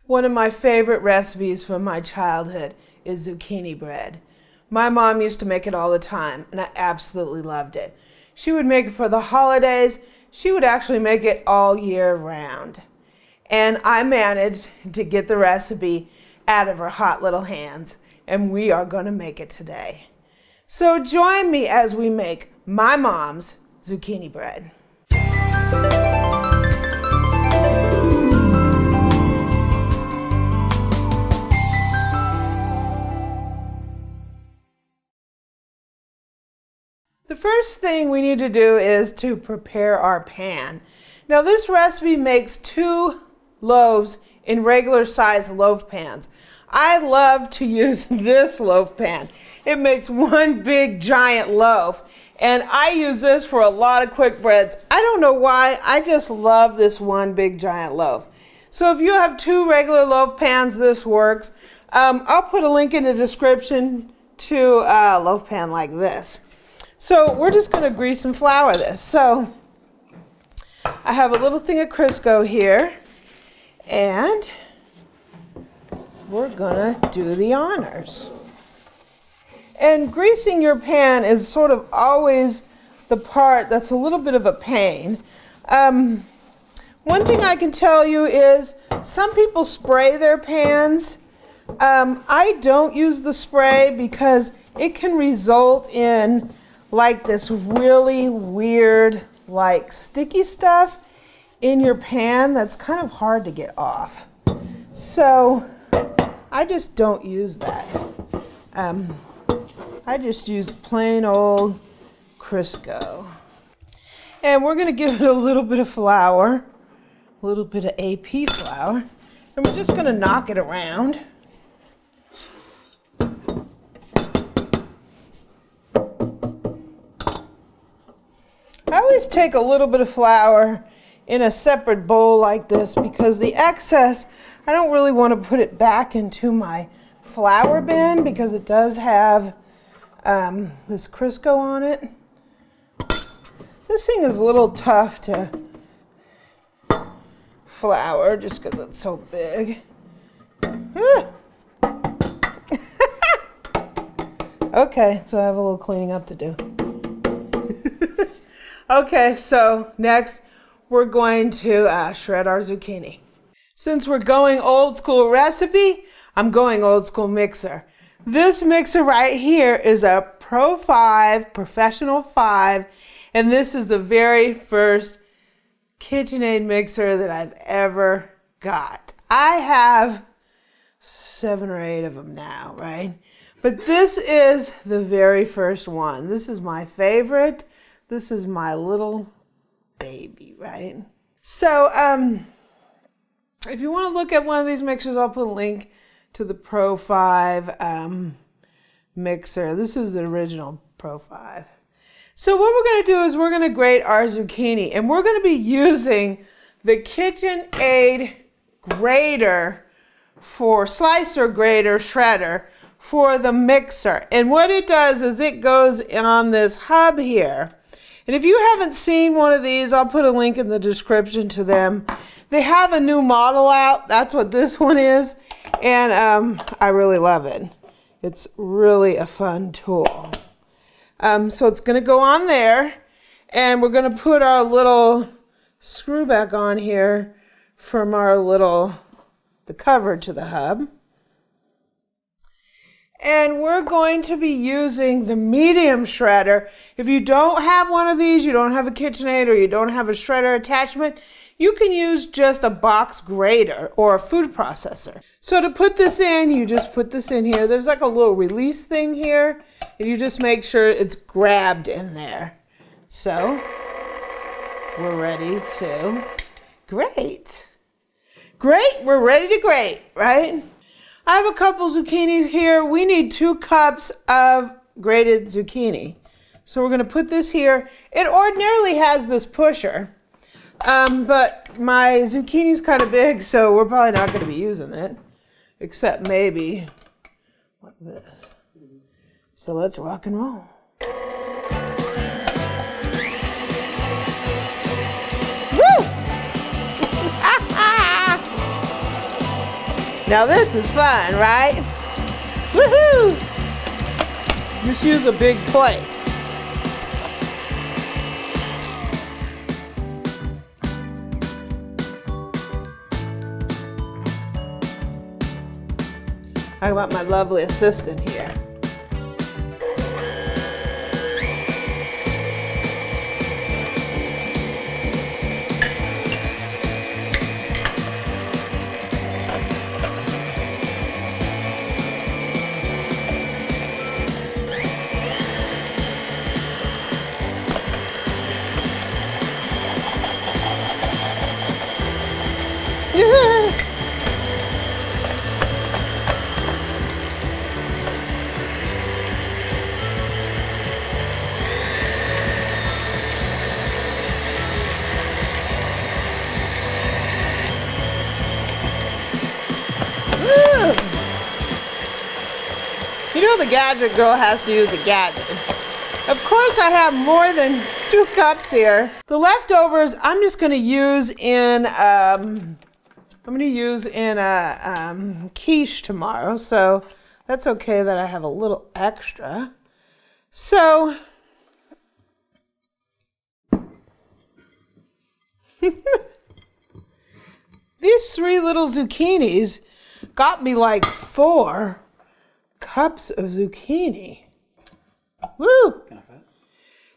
One of my favorite recipes from my childhood is zucchini bread. My mom used to make it all the time, and I absolutely loved it. She would make it for the holidays. She would actually make it all year round. And I managed to get the recipe out of her hot little hands, and we are going to make it today. So join me as we make my mom's zucchini bread. The first thing we need to do is to prepare our pan. Now this recipe makes 2 loaves in regular size loaf pans. I love to use this loaf pan. It makes one big giant loaf, and I use this for a lot of quick breads. I don't know why, I just love this one big giant loaf. So if you have 2 regular loaf pans, this works. I'll put a link in the description to a loaf pan like this. So we're just going to grease and flour this. So I have a little thing of Crisco here, and we're going to do the honors. And greasing your pan is sort of always the part that's a little bit of a pain. One thing I can tell you is some people spray their pans. I don't use the spray because it can result in like this really weird, like sticky stuff in your pan that's kind of hard to get off. So I just don't use that. I just use plain old Crisco. And we're going to give it a little bit of flour, a little bit of AP flour, and we're just going to knock it around. I always take a little bit of flour in a separate bowl like this because the excess, I don't really want to put it back into my flour bin because it does have this Crisco on it. This thing is a little tough to flour just because it's so big. Okay, so I have a little cleaning up to do. Okay, so next we're going to shred our zucchini. Since we're going old school recipe, I'm going old school mixer. This mixer right here is a Pro 5 Professional 5, and this is the very first KitchenAid mixer that I've ever got. I have 7 or 8 of them now, right? But this is the very first one. This is my favorite. This is my little baby, right? So if you want to look at one of these mixers, I'll put a link to the Pro 5 mixer. This is the original Pro 5. So what we're going to do is we're going to grate our zucchini, and we're going to be using the KitchenAid grater for slicer grater shredder for the mixer. And what it does is it goes on this hub here. And if you haven't seen one of these, I'll put a link in the description to them. They have a new model out. That's what this one is. And I really love it. It's really a fun tool. So it's going to go on there. And we're going to put our little screw back on here from the cover to the hub. And we're going to be using the medium shredder. If you don't have one of these, you don't have a KitchenAid, or you don't have a shredder attachment, you can use just a box grater or a food processor. So to put this in, you just put this in here. There's like a little release thing here, and you just make sure it's grabbed in there. So we're ready to grate. Great, we're ready to grate, right? I have a couple zucchinis here. We need 2 cups of grated zucchini. So we're going to put this here. It ordinarily has this pusher, but my zucchini's kind of big, so we're probably not going to be using it, except maybe like this. So let's rock and roll. Woo! Now this is fun, right? Woohoo! Just use a big plate. I got my lovely assistant here. You know the gadget girl has to use a gadget. Of course I have more than 2 cups here. The leftovers I'm just going to use in a quiche tomorrow, so that's okay that I have a little extra. So these 3 little zucchinis got me like 4 cups of zucchini. Woo!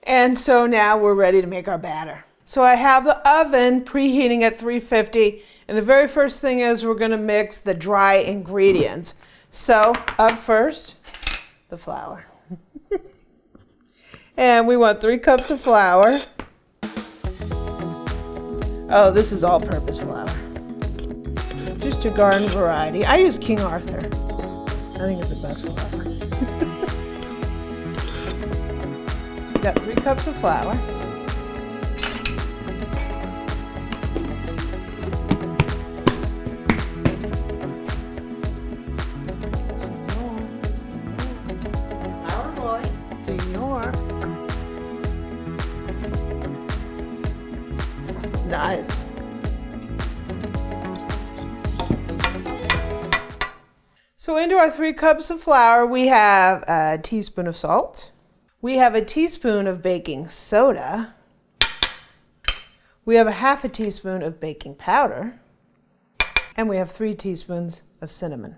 And so now we're ready to make our batter. So I have the oven preheating at 350, and the very first thing is we're going to mix the dry ingredients. So up first, the flour. And we want 3 cups of flour. Oh, this is all-purpose flour. Just your garden variety. I use King Arthur. I think it's the best flour. Got 3 cups of flour. Flour boy. Senor. Nice. So into our 3 cups of flour, we have a teaspoon of salt. We have a teaspoon of baking soda. We have a half a teaspoon of baking powder. And we have 3 teaspoons of cinnamon.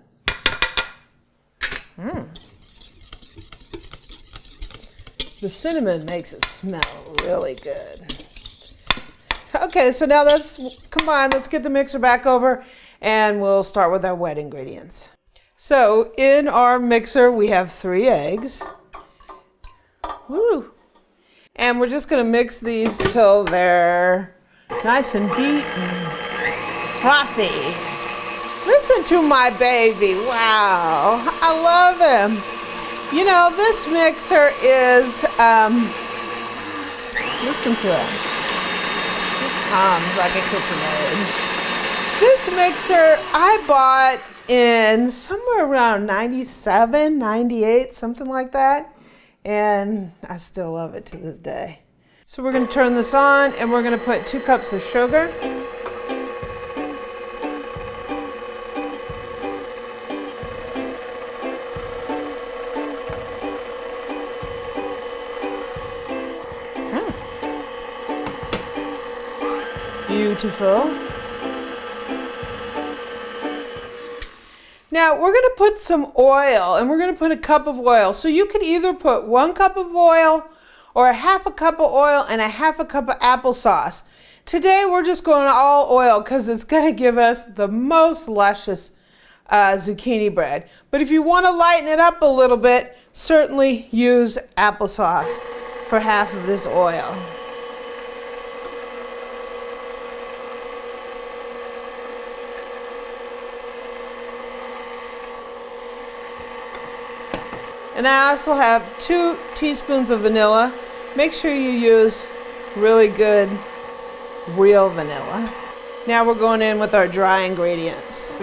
The cinnamon makes it smell really good. Okay, so now let's combine. Let's get the mixer back over and we'll start with our wet ingredients. So in our mixer, we have 3 eggs. Woo! And we're just going to mix these till they're nice and beaten. Frothy. Listen to my baby. Wow. I love him. You know, this mixer is, listen to it. This hums like a KitchenAid. This mixer I bought in somewhere around 97, 98, something like that. And I still love it to this day. So we're going to turn this on and we're going to put 2 cups of sugar. Beautiful. Now we're going to put some oil, and we're going to put a cup of oil. So you could either put 1 cup of oil or a half a cup of oil and a half a cup of applesauce. Today we're just going all oil because it's going to give us the most luscious zucchini bread. But if you want to lighten it up a little bit, certainly use applesauce for half of this oil. And I also have 2 teaspoons of vanilla. Make sure you use really good real vanilla. Now we're going in with our dry ingredients.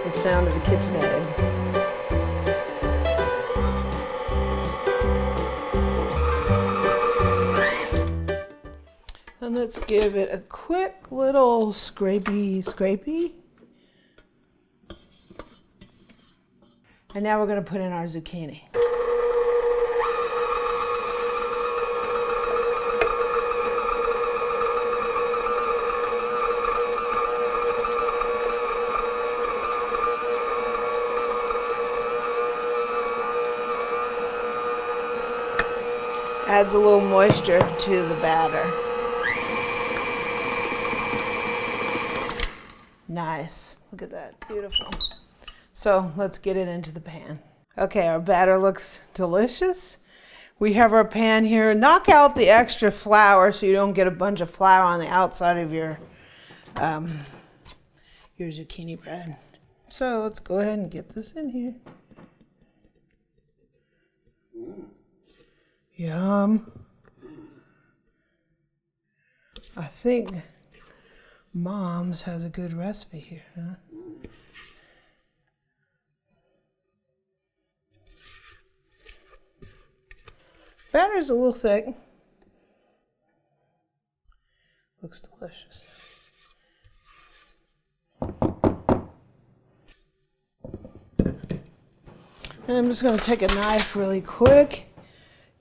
The sound of the KitchenAid. let's give it a quick little scrapey. And now we're going to put in our zucchini. Adds a little moisture to the batter. Nice. Look at that. Beautiful. So let's get it into the pan. Okay, our batter looks delicious. We have our pan here. Knock out the extra flour so you don't get a bunch of flour on the outside of your zucchini bread. So let's go ahead and get this in here. Yum. I think Mom's has a good recipe here, huh? Batter's a little thick. Looks delicious. And I'm just going to take a knife really quick.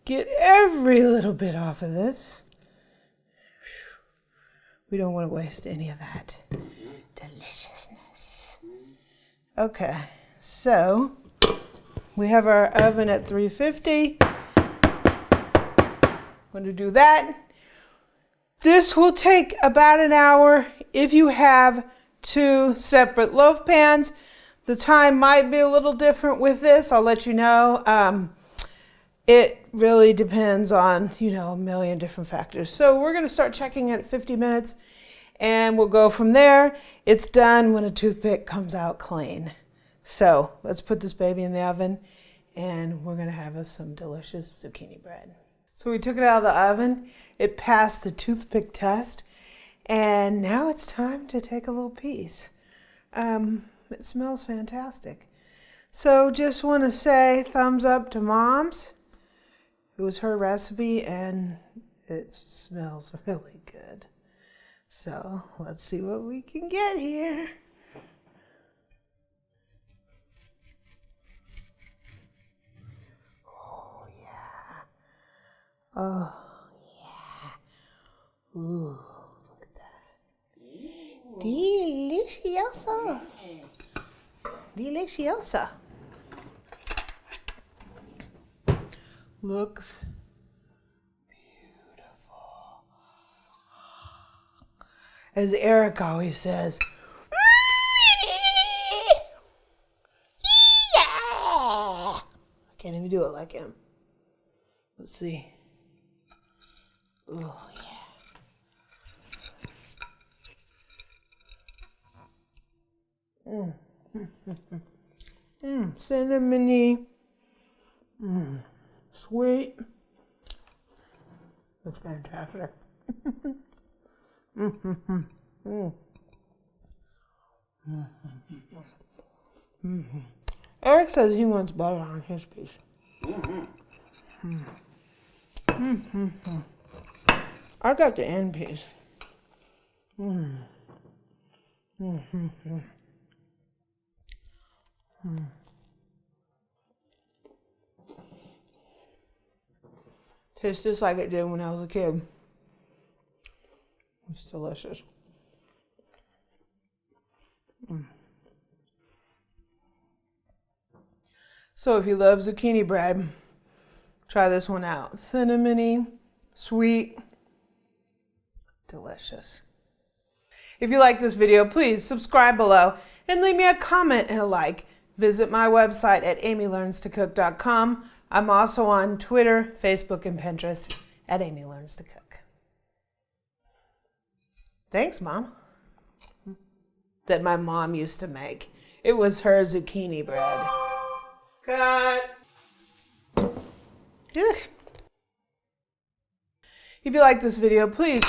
Get every little bit off of this. We don't want to waste any of that deliciousness. Okay, so we have our oven at 350. I'm going to do that. This will take about an hour if you have 2 separate loaf pans. The time might be a little different with this. I'll let you know. It really depends on, a million different factors. So we're going to start checking it at 50 minutes and we'll go from there. It's done when a toothpick comes out clean. So let's put this baby in the oven and we're going to have us some delicious zucchini bread. So we took it out of the oven. It passed the toothpick test. And now it's time to take a little piece. It smells fantastic. So just want to say thumbs up to Mom's. It was her recipe and it smells really good. So let's see what we can get here. Oh yeah. Oh yeah. Ooh, look at that. Delicioso. Deliciosa. Looks beautiful. As Eric always says, yeah! I can't even do it like him. Let's see. Oh, yeah. Cinnamony. Sweet. That's fantastic. Eric says he wants butter on his piece. I got the end piece. Tastes just like it did when I was a kid. It's delicious. So if you love zucchini bread, try this one out. Cinnamony, sweet, delicious. If you like this video, please subscribe below and leave me a comment and a like. Visit my website at amylearnstocook.com. I'm also on Twitter, Facebook, and Pinterest at Amy Learns to Cook. Thanks, Mom. That my mom used to make. It was her zucchini bread. Cut. If you like this video, please